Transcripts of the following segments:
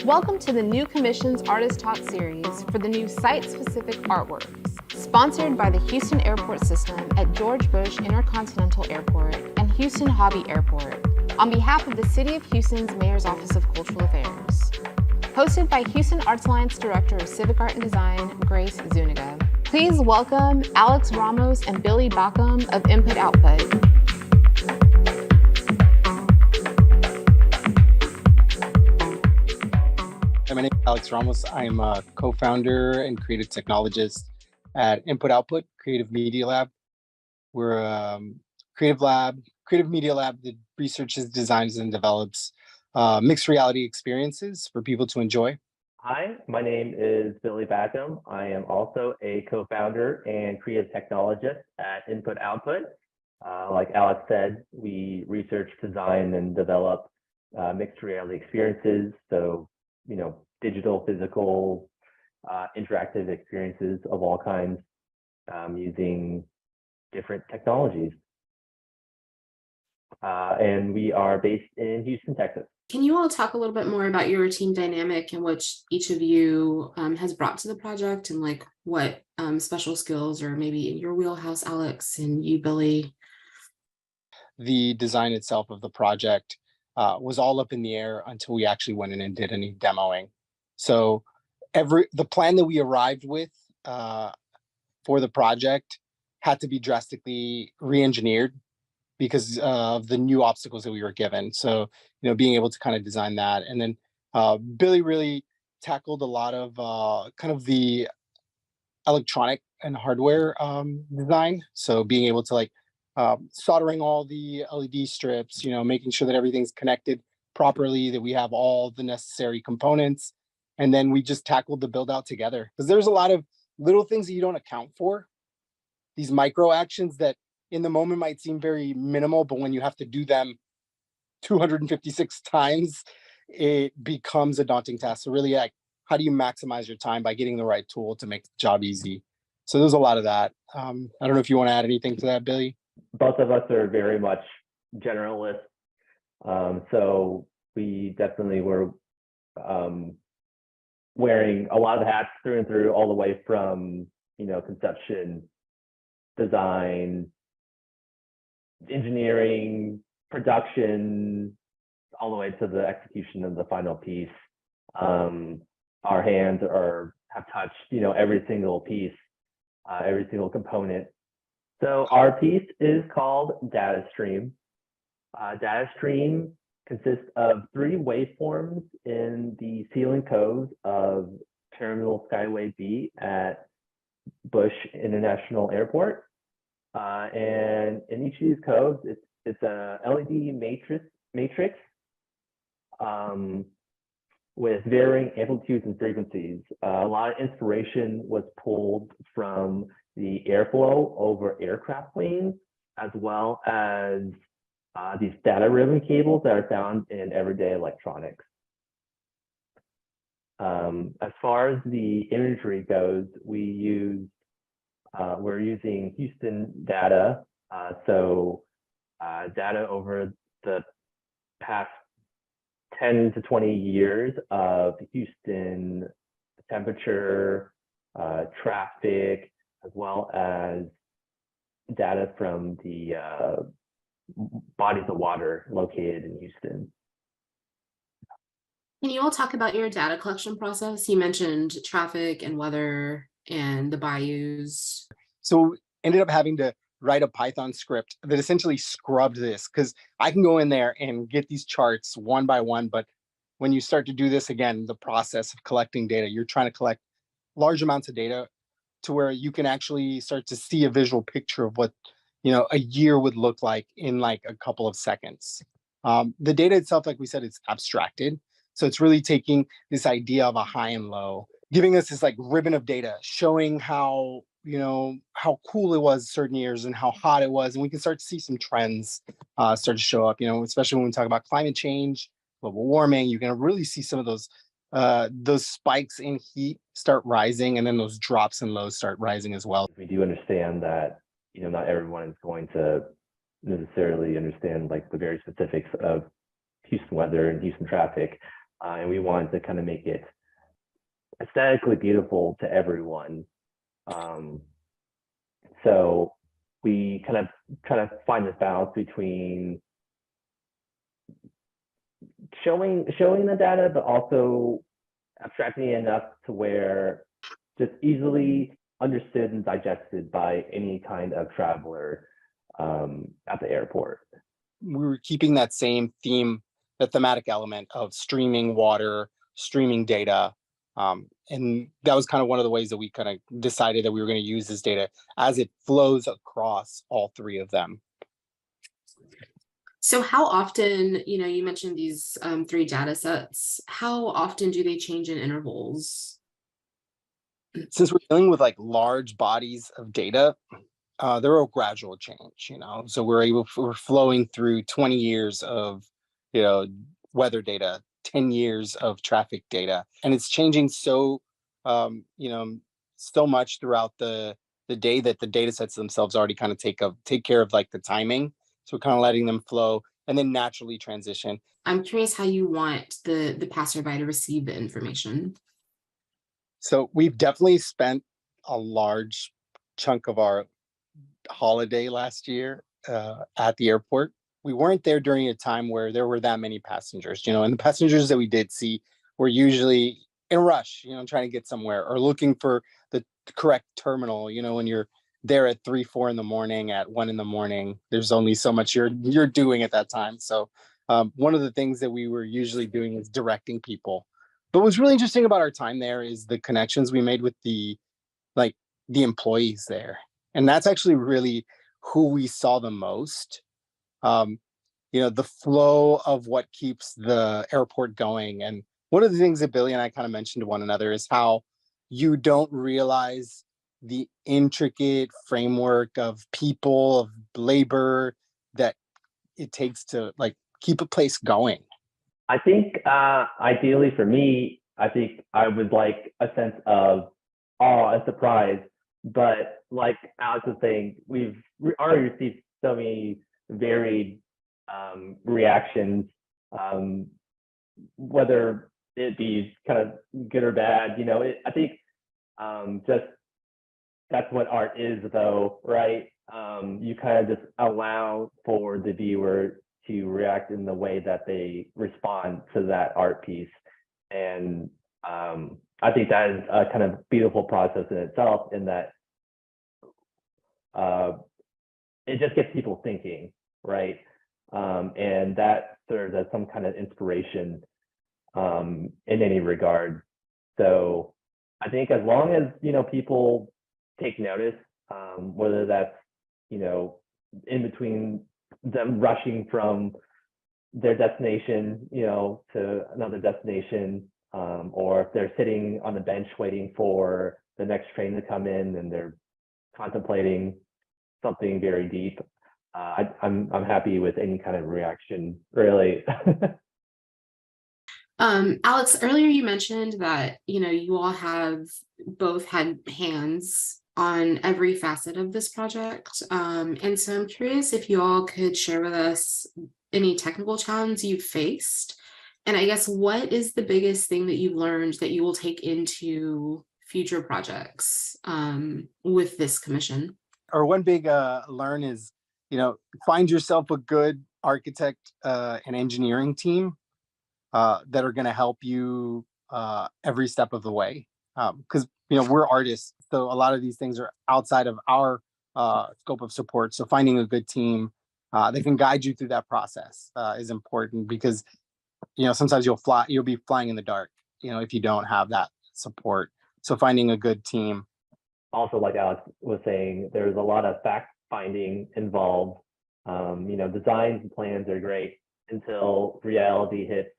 Welcome to the New Commission's Artist Talk series for the new site-specific artworks, sponsored by the Houston Airport System at George Bush Intercontinental Airport and Houston Hobby Airport, on behalf of the City of Houston's Mayor's Office of Cultural Affairs. Hosted by Houston Arts Alliance Director of Civic Art and Design, Grace Zuniga. Please welcome Alex Ramos and Billy Backham of Input Output. My name is Alex Ramos. I'm a co-founder and creative technologist at Input Output Creative Media Lab. We're a creative media lab that researches, designs, and develops mixed reality experiences for people to enjoy. Hi, my name is Billy Backham. I am also a co-founder and creative technologist at Input Output. Like Alex said, we research, design, and develop mixed reality experiences. So, digital, physical, interactive experiences of all kinds using different technologies. And we are based in Houston, Texas. Can you all talk a little bit more about your team dynamic and what each of you has brought to the project, and like what special skills or maybe in your wheelhouse, Alex, and you, Billy? The design itself of the project was all up in the air until we actually went in and did any demoing. So the plan that we arrived with for the project had to be drastically re-engineered because of the new obstacles that we were given. So, being able to kind of design that. And then Billy really tackled a lot of kind of the electronic and hardware design. So being able to soldering all the LED strips, making sure that everything's connected properly, that we have all the necessary components. And then we just tackled the build out together, because there's a lot of little things that you don't account for. These micro actions that in the moment might seem very minimal, but when you have to do them 256 times, it becomes a daunting task. So really, how do you maximize your time by getting the right tool to make the job easy? So there's a lot of that. I don't know if you want to add anything to that, Billy. Both of us are very much generalists. So we definitely were wearing a lot of hats through and through, all the way from, conception, design, engineering, production, all the way to the execution of the final piece. Our hands have touched, every single piece, every single component. So our piece is called Data Stream. Data Stream consists of 3 waveforms in the ceiling codes of Terminal Skyway B at Bush International Airport. And in each of these codes, it's a LED matrix with varying amplitudes and frequencies. A lot of inspiration was pulled from the airflow over aircraft wings, as well as these data ribbon cables that are found in everyday electronics. As far as the imagery goes, we're using Houston data. So data over the past 10 to 20 years of Houston temperature, traffic, as well as data from the bodies of water located in Houston. Can you all talk about your data collection process? You mentioned traffic and weather and the bayous. So ended up having to write a Python script that essentially scrubbed this, because I can go in there and get these charts one by one, but when you start to do this again, the process of collecting data, you're trying to collect large amounts of data to where you can actually start to see a visual picture of what a year would look like in like a couple of seconds. The data itself, like we said, it's abstracted. So it's really taking this idea of a high and low, giving us this like ribbon of data, showing how how cool it was certain years and how hot it was. And we can start to see some trends start to show up, especially when we talk about climate change, global warming. You can really see some of those spikes in heat start rising, and then those drops and lows start rising as well. We do understand that, not everyone is going to necessarily understand like the very specifics of Houston weather and Houston traffic. and we wanted to kind of make it aesthetically beautiful to everyone. So we kind of try to find this balance between showing the data, but also abstracting it enough to where just easily understood and digested by any kind of traveler at the airport. We were keeping that same theme, the thematic element of streaming water, streaming data. And that was kind of one of the ways that we kind of decided that we were going to use this data as it flows across all three of them. So how often, you mentioned these 3 data sets, how often do they change in intervals? Since we're dealing with like large bodies of data, they're a gradual change, so we're flowing through 20 years of, weather data, 10 years of traffic data, and it's changing so, so much throughout the day that the data sets themselves already kind of take care of like the timing. So we're kind of letting them flow and then naturally transition. I'm curious how you want the passerby to receive the information. So we've definitely spent a large chunk of our holiday last year at the airport. We weren't there during a time where there were that many passengers, and the passengers that we did see were usually in a rush, trying to get somewhere or looking for the correct terminal. When you're there at 3, 4 in the morning, at 1 in the morning, there's only so much you're doing at that time. So one of the things that we were usually doing is directing people. But what's really interesting about our time there is the connections we made with the employees there. And that's actually really who we saw the most. The flow of what keeps the airport going. And one of the things that Billy and I kind of mentioned to one another is how you don't realize the intricate framework of people, of labor that it takes to like keep a place going. I think ideally for me, I think I would like a sense of awe and surprise. But like Alex was saying, we've already received so many varied reactions, whether it be kind of good or bad. I think just that's what art is, though, right? You kind of just allow for the viewer to react in the way that they respond to that art piece. And I think that is a kind of beautiful process in itself, in that it just gets people thinking, right? And that serves as some kind of inspiration in any regard. So I think as long as, people take notice, whether that's, in between them rushing from their destination, to another destination, or if they're sitting on the bench waiting for the next train to come in and they're contemplating something very deep, I'm happy with any kind of reaction, really. Alex, earlier you mentioned that, you all have both had hands on every facet of this project. And so I'm curious if you all could share with us any technical challenges you've faced. And I guess what is the biggest thing that you've learned that you will take into future projects with this commission? Or one big learn is, find yourself a good architect and engineering team that are going to help you every step of the way. Because, we're artists, so a lot of these things are outside of our scope of support. So finding a good team that can guide you through that process is important, because, sometimes you'll be flying in the dark, if you don't have that support. So finding a good team. Also, like Alex was saying, there's a lot of fact finding involved. Designs and plans are great until reality hits,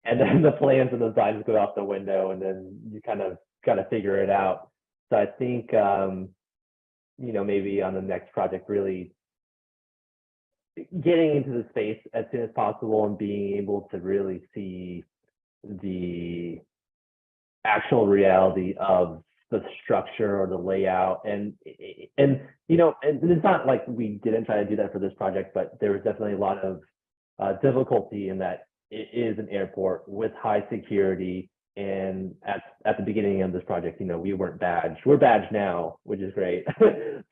and then the plans and the designs go out the window, and then you kind of got to figure it out. So I think, maybe on the next project, really getting into the space as soon as possible and being able to really see the actual reality of the structure or the layout. And it's not like we didn't try to do that for this project, but there was definitely a lot of difficulty in that it is an airport with high security. And at the beginning of this project, you know, we weren't badged. We're badged now, which is great.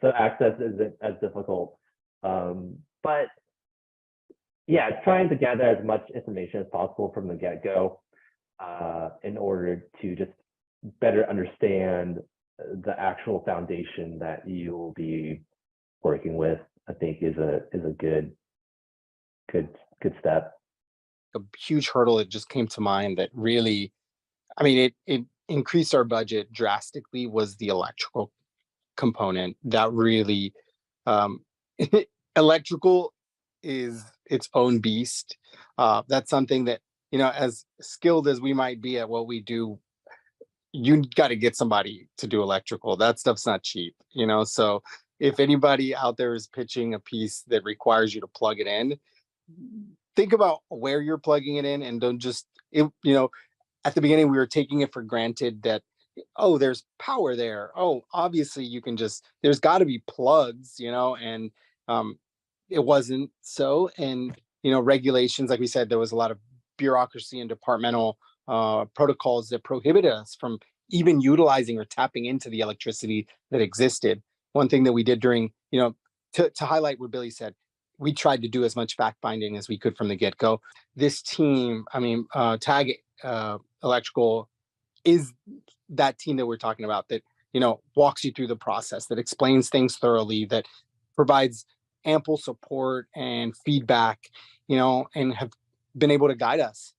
So access isn't as difficult. But yeah, trying to gather as much information as possible from the get-go in order to just better understand the actual foundation that you will be working with, I think is a good step. A huge hurdle that just came to mind that really, I mean, it increased our budget drastically was the electrical component. That really, um, electrical is its own beast. That's something that, you know, as skilled as we might be at what we do, you got to get somebody to do electrical. That stuff's not cheap, you know. So if anybody out there is pitching a piece that requires you to plug it in, think about where you're plugging it in and don't just it, you know, at the beginning we were taking it for granted that, oh, there's power there, oh, obviously you can just, there's got to be plugs, you know. And um it wasn't so. And you know, regulations, like we said, there was a lot of bureaucracy and departmental protocols that prohibited us from even utilizing or tapping into the electricity that existed. One thing that we did during, you know, to highlight what Billy said, we tried to do as much fact finding as we could from the get go. This team, I mean, Tag Electrical is that team that we're talking about that, you know, walks you through the process, that explains things thoroughly, that provides ample support and feedback, you know, and have been able to guide us.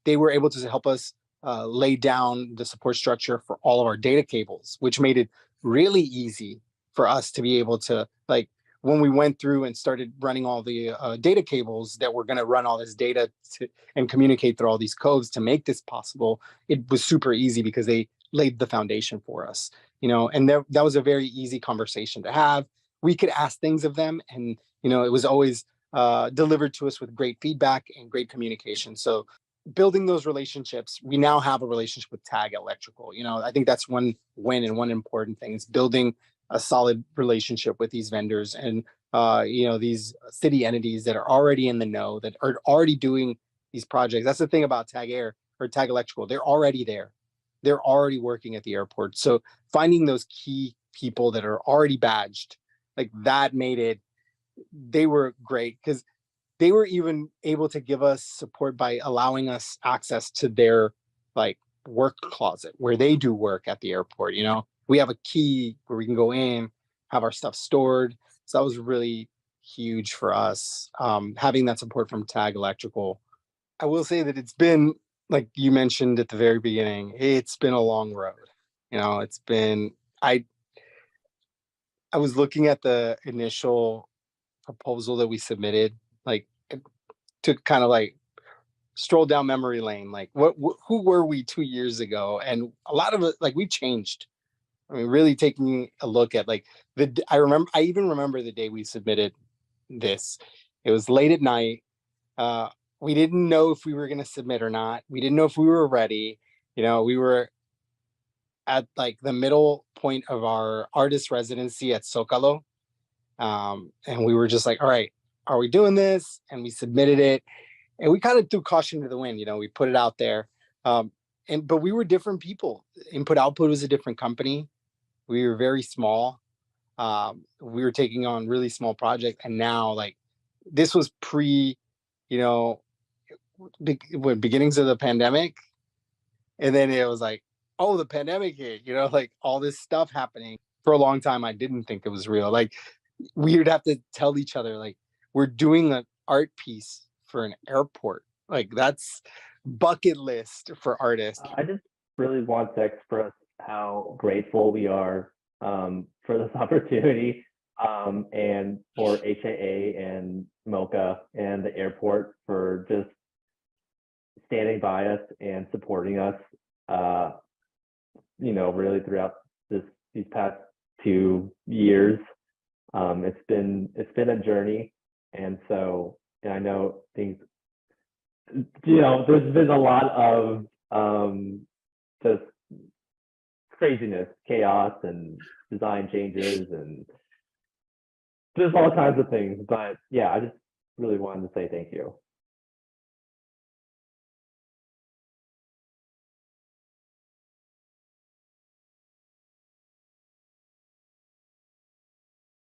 They were able to help us lay down the support structure for all of our data cables, which made it really easy for us to be able to, like, when we went through and started running all the data cables that were going to run all this data to, and communicate through all these codes to make this possible, it was super easy because they laid the foundation for us, you know. And that was a very easy conversation to have. We could ask things of them, and you know, it was always delivered to us with great feedback and great communication. So building those relationships, we now have a relationship with Tag Electrical. You know, I think that's one win and one important thing is building a solid relationship with these vendors and you know, these city entities that are already in the know, that are already doing these projects. That's the thing about Tag Air or Tag Electrical. They're already there. They're already working at the airport. So finding those key people that are already badged, like that made it, they were great because they were even able to give us support by allowing us access to their like work closet where they do work at the airport. You know, we have a key where we can go in, have our stuff stored. So that was really huge for us, having that support from Tag Electrical. I will say that it's been, like you mentioned at the very beginning, it's been a long road. You know, it's been, I was looking at the initial proposal that we submitted, like to kind of like stroll down memory lane, like who were we 2 years ago? And a lot of it, like we changed. I mean, really taking a look at like I even remember the day we submitted this. It was late at night. Uh, we didn't know if we were going to submit or not. We didn't know if we were ready. You know, we were at like the middle point of our artist residency at Zocalo. And we were just like, all right, are we doing this? And we submitted it. And we kind of threw caution to the wind, you know, we put it out there. But we were different people. Input Output was a different company. We were very small. We were taking on really small projects. And now, like, this was pre, you know, beginnings of the pandemic. And then it was like, oh, the pandemic hit, you know, like all this stuff happening. For a long time, I didn't think it was real. Like, we would have to tell each other, like, we're doing an art piece for an airport. Like, that's bucket list for artists. I just really want to express how grateful we are for this opportunity and for HAA and MoCA and the airport for just standing by us and supporting us, you know, really throughout these past 2 years. It's been a journey, and so I know things, you know, there's been a lot of just craziness, chaos, and design changes, and there's all kinds of things. But yeah, I just really wanted to say thank you.